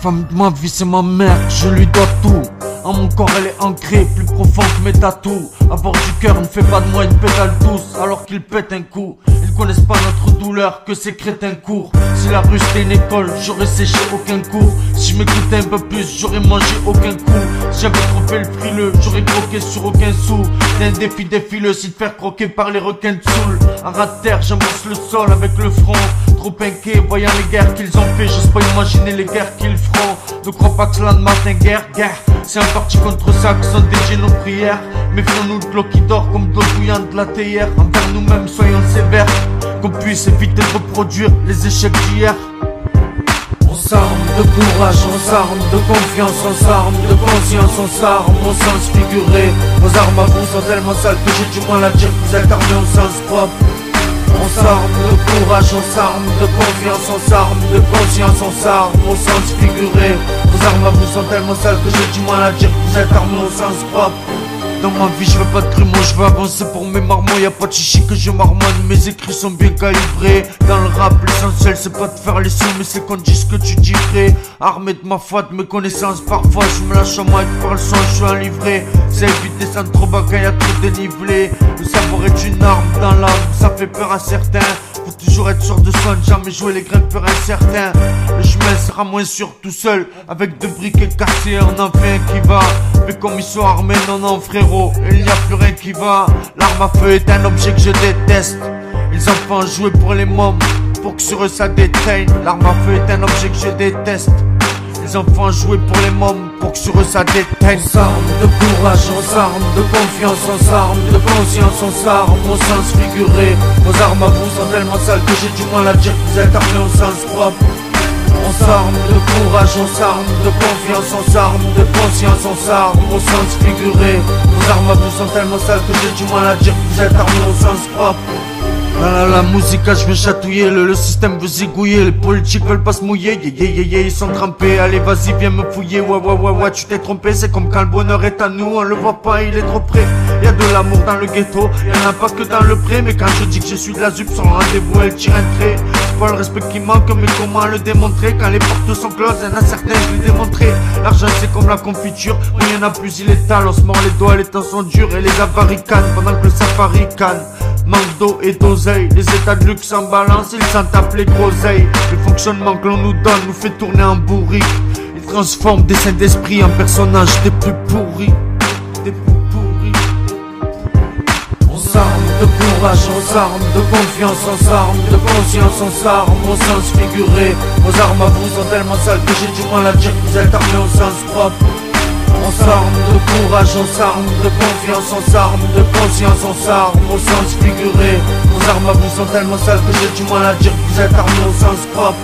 femme de ma vie c'est ma mère, je lui dois tout. En mon corps elle est ancrée, plus profond que mes tatous. Avoir du cœur ne fait pas de moi une pédale douce, alors qu'ils pètent un coup. Ils connaissent pas notre douleur, que ces crétins courent. Si la rue c'était une école, j'aurais séché aucun cours. Si je m'écoutais un peu plus, j'aurais mangé aucun coup. Si j'avais trop fait le frileux, j'aurais croqué sur aucun sou. C'est un défi défileux, si de faire croquer par les requins de Soul. À ras de terre, j'embrasse le sol avec le front. Trop inquiet, voyant les guerres qu'ils ont fait, j'ose pas imaginer les guerres qu'ils feront. Ne crois pas que ce lendemain guerre. C'est un parti contre ça que sont dédiées nos prières. Méfions-nous de l'eau qui dort comme de l'eau bouillante de la théière. Envers nous-mêmes, soyons sévères, qu'on puisse éviter de reproduire les échecs d'hier. On s'arme de courage, on s'arme de confiance, on s'arme de conscience, on s'arme au sens figuré. Vos armes à vous sont tellement sales que j'ai du mal à dire que vous êtes armés au sens propre. On s'arme de courage, on s'arme de confiance, on s'arme de conscience, on s'arme au sens figuré. Vos armes à vous sont tellement sales que j'ai du mal à dire que vous êtes armés au sens propre. Dans ma vie je veux pas de grumeaux, je veux avancer pour mes marmots. Y'a pas de chichi que je marmonne, mes écrits sont bien calibrés. Dans le rap l'essentiel c'est pas de faire les sous, mais c'est qu'on dise ce que tu dirais. Armé de ma foi, de mes connaissances, parfois je me lâche en mic par le son, je suis un livré. C'est éviter descendre trop bas quand y'a trop dénivelé. Le savoir est une arme dans l'âme, ça fait peur à certains. Faut toujours être sûr de soi, ne jamais jouer les grimpeurs incertains. Le chemin sera moins sûr tout seul, avec deux briquets cassés, on en fait un qui va. Mais comme ils sont armés, non frérot, il n'y a plus rien qui va. L'arme à feu est un objet que je déteste. Les enfants jouent pour les mômes, pour que sur eux ça détraîne. L'arme à feu est un objet que je déteste. Les enfants jouent pour les mômes, pour que sur eux ça déteigne. On s'arme de courage, on s'arme de confiance, on s'arme de conscience, on s'arme au sens figuré. Vos armes à vous sont tellement sales que j'ai du mal à dire que vous êtes armés au sens propre. On s'arme de courage, on s'arme de confiance, on s'arme de conscience, on s'arme au sens figuré. Vos armes à vous sont tellement sales que j'ai du mal à dire que vous êtes armés au sens propre. La musique, je vais chatouiller, le système veut zigouiller, les politiques veulent pas se mouiller, ils sont trempés, allez vas-y viens me fouiller, ouais, tu t'es trompé, c'est comme quand le bonheur est à nous, on le voit pas, il est trop près, y'a de l'amour dans le ghetto, y'en a pas que dans le pré, mais quand je dis que je suis de la ZUP, son rendez-vous elle tire un trait, c'est pas le respect qui manque, mais comment le démontrer, quand les portes sont closes, y'en a certains, je l'ai démontré, l'argent c'est comme la confiture, où y'en a plus il étale, on se mord les doigts, les temps sont durs, et les avaricanes, pendant que le safari canne. Manque d'eau et d'oseille, les états de luxe en balance, ils s'en tapent les groseilles. Le fonctionnement que l'on nous donne nous fait tourner en bourrique. Ils transforment des saints d'esprit en personnages des plus pourris. On s'arme de courage, on s'arme de confiance, on s'arme de conscience, on s'arme au sens figuré. Vos armes à vous sont tellement sales que j'ai du mal à dire que vous êtes armés au sens propre. On s'arme de courage, on s'arme de confiance, on s'arme de conscience, on s'arme au sens figuré. Vos armes à vous sont tellement sales que j'ai du mal à dire que vous êtes armés au sens propre.